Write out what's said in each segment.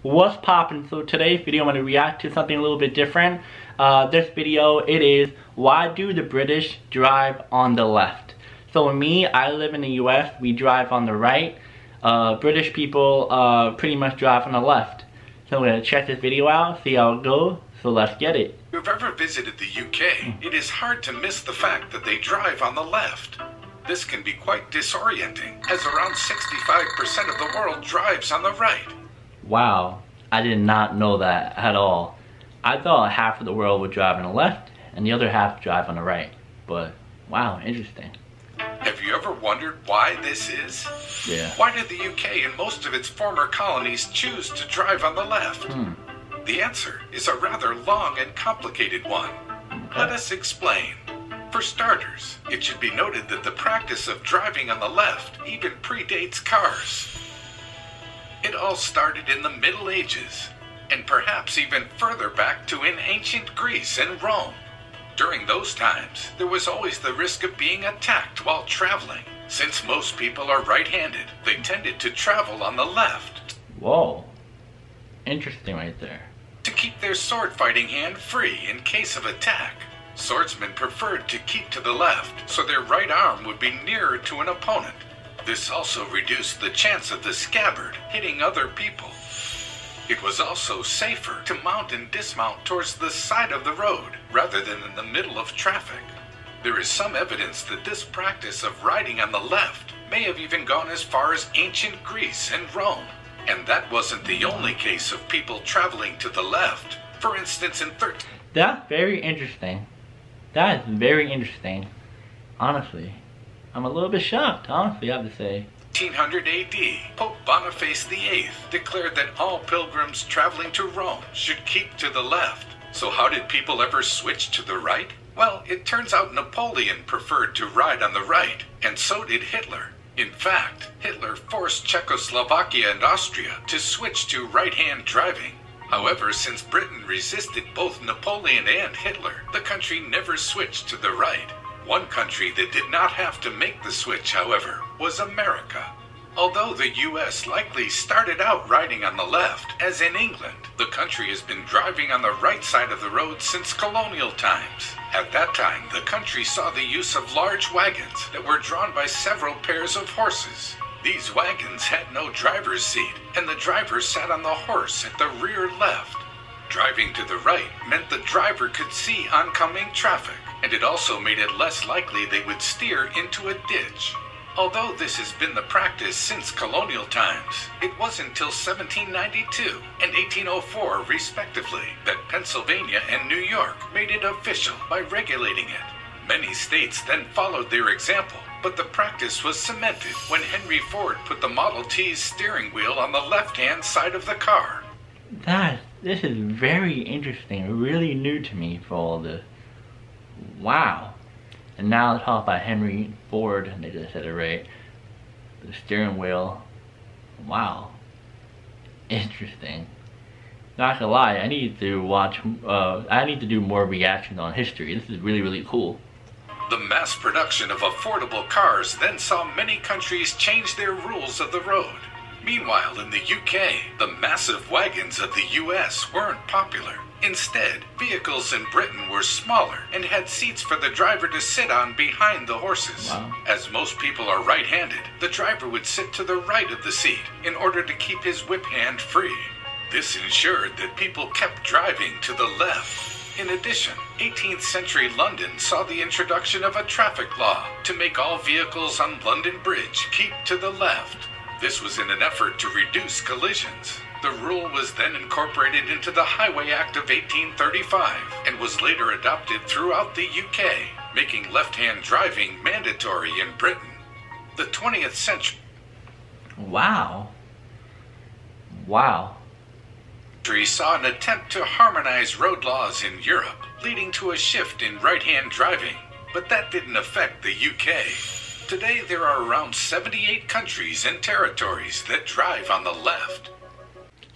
What's poppin'? So today's video I'm going to react to something a little bit different. This video, it is, why do the British drive on the left? So me, I live in the US, we drive on the right. British people pretty much drive on the left. So I'm going to check this video out, see how it goes, so let's get it. If you've ever visited the UK, it is hard to miss the fact that they drive on the left. This can be quite disorienting, as around 65% of the world drives on the right. Wow, I did not know that at all. I thought half of the world would drive on the left and the other half drive on the right. But wow, interesting. Have you ever wondered why this is? Yeah. Why did the UK and most of its former colonies choose to drive on the left? The answer is a rather long and complicated one. Let us explain. For starters, it should be noted that the practice of driving on the left even predates cars. It all started in the Middle Ages, and perhaps even further back to in ancient Greece and Rome. During those times, there was always the risk of being attacked while traveling. Since most people are right-handed, they tended to travel on the left. Whoa, interesting right there. To keep their sword-fighting hand free in case of attack. Swordsmen preferred to keep to the left, so their right arm would be nearer to an opponent. This also reduced the chance of the scabbard hitting other people. It was also safer to mount and dismount towards the side of the road, rather than in the middle of traffic. There is some evidence that this practice of riding on the left may have even gone as far as ancient Greece and Rome. And that wasn't the only case of people traveling to the left. For instance, in That's very interesting. That is very interesting. Honestly, I'm a little bit shocked, honestly, I have to say. 1800 AD, Pope Boniface VIII declared that all pilgrims traveling to Rome should keep to the left. So how did people ever switch to the right? Well, it turns out Napoleon preferred to ride on the right, and so did Hitler. In fact, Hitler forced Czechoslovakia and Austria to switch to right-hand driving. However, since Britain resisted both Napoleon and Hitler, the country never switched to the right. One country that did not have to make the switch, however, was America. Although the US likely started out riding on the left, as in England, the country has been driving on the right side of the road since colonial times. At that time, the country saw the use of large wagons that were drawn by several pairs of horses. These wagons had no driver's seat, and the driver sat on the horse at the rear left. Driving to the right meant the driver could see oncoming traffic, and it also made it less likely they would steer into a ditch. Although this has been the practice since colonial times, it wasn't until 1792 and 1804, respectively, that Pennsylvania and New York made it official by regulating it. Many states then followed their example, but the practice was cemented when Henry Ford put the Model T's steering wheel on the left-hand side of the car. This is very interesting, really new to me for all this. Wow. And now let's talk about Henry Ford, and they just said it right. The steering wheel. Wow. Interesting. Not gonna lie, I need to watch, I need to do more reactions on history. This is really, really cool. The mass production of affordable cars then saw many countries change their rules of the road. Meanwhile, in the UK, the massive wagons of the US weren't popular. Instead, vehicles in Britain were smaller and had seats for the driver to sit on behind the horses. Wow. As most people are right-handed, the driver would sit to the right of the seat in order to keep his whip hand free. This ensured that people kept driving to the left. In addition, 18th century London saw the introduction of a traffic law to make all vehicles on London Bridge keep to the left. This was in an effort to reduce collisions. The rule was then incorporated into the Highway Act of 1835 and was later adopted throughout the UK, making left-hand driving mandatory in Britain. The 20th century Wow. saw an attempt to harmonize road laws in Europe, leading to a shift in right-hand driving, but that didn't affect the UK. Today there are around 78 countries and territories that drive on the left.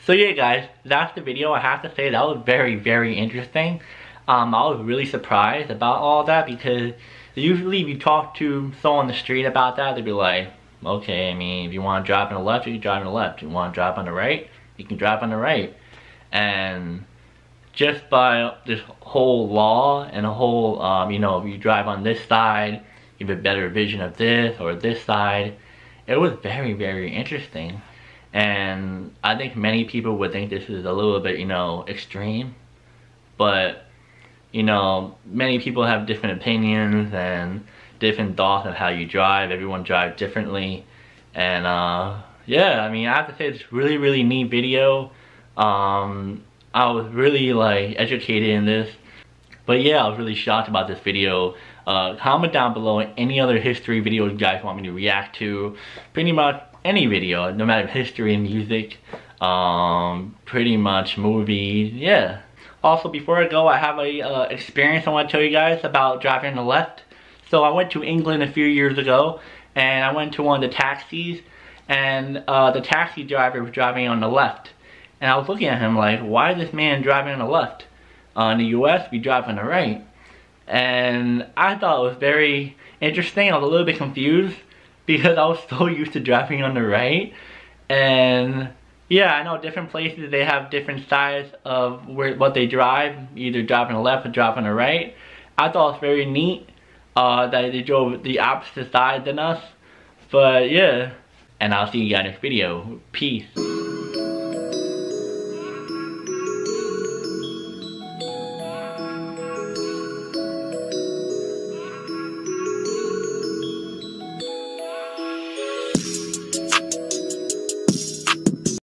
So yeah guys, that's the video. I have to say that was very, very interesting. I was really surprised about all that because usually if you talk to someone on the street about that, they'd be like, okay, I mean, if you want to drive on the left, you can drive on the left. If you want to drive on the right, you can drive on the right. And just by this whole law and a whole, you know, if you drive on this side, you have a better vision of this or this side. It was very, very interesting. And I think many people would think this is a little bit, you know, extreme. But, you know, many people have different opinions and different thoughts of how you drive. Everyone drives differently. And, yeah, I mean, I have to say it's really, really neat video. I was really like educated in this, but yeah, I was really shocked about this video. Comment down below any other history videos you guys want me to react to. Pretty much any video, no matter history and music, pretty much movies, yeah. Also, before I go, I have a experience I want to tell you guys about driving on the left. So I went to England a few years ago, and I went to one of the taxis, and the taxi driver was driving on the left. And I was looking at him like, why is this man driving on the left? In the US, we drive on the right. And I thought it was very interesting. I was a little bit confused because I was so used to driving on the right. And yeah, I know different places, they have different styles of what they drive. Either drive on the left or drive on the right. I thought it was very neat that they drove the opposite side than us. But yeah, and I'll see you guys next video. Peace.